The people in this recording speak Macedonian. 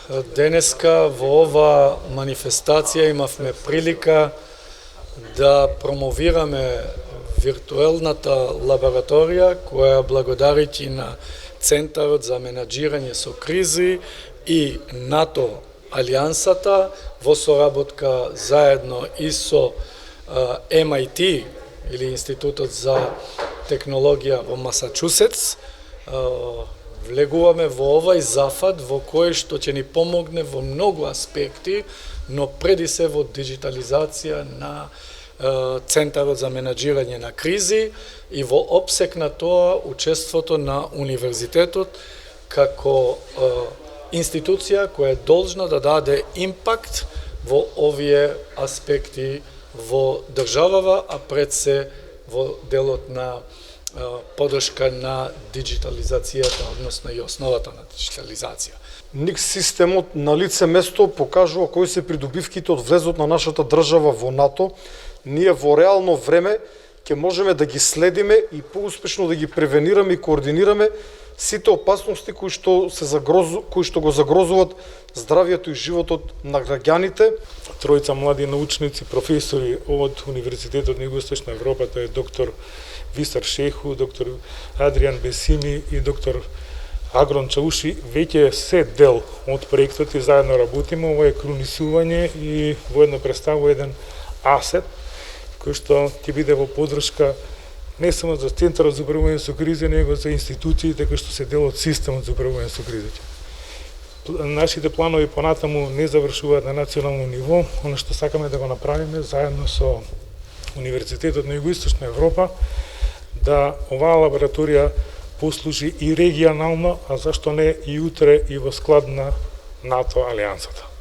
Денеска во ова манифестација имавме прилика да промовираме виртуелната лабораторија која благодарејќи на Центарот за менаџирање со кризи и НАТО Алијансата во соработка заедно и со MIT или Институтот за технологија во Масачусетс влегуваме во овај зафат во кој што ќе ни помогне во многу аспекти, но преди се во диджитализација на Центарот за менаџирање на кризи и во опсек на тоа учеството на универзитетот како институција која е должна да даде импакт во овие аспекти во државава, а пред се во делот на подршка на диджитализацијата, односно и основата на диджитализација. НИК системот на лице место покажува кои се придобивките од влезот на нашата држава во НАТО. Ние во реално време ќе можеме да ги следиме и поуспешно да ги превенираме и координираме сите опасности кои што го загрозуват здравието и животот на граѓаните. Тројца млади научници, професори од Универзитетот на Југоисточна Европа, тоа е доктор Висар Шейху, доктор Адриан Бесими и доктор Агрон Чауши, веќе се дел од проектот и заедно работиме. Ова е крунисување и воедно представува еден асет кој што ќе биде во подршка не само за Центарот за управување со кризи, него за институциите кои што се дел од системот за управување со кризите. Нашите планови понатаму не завршуваат на национално ниво. Оно што сакаме да го направиме заедно со Универзитетот на Југоисточна Европа, да оваа лабораторија послужи и регионално, а зашто не и утре и во склад на НАТО Алијансата.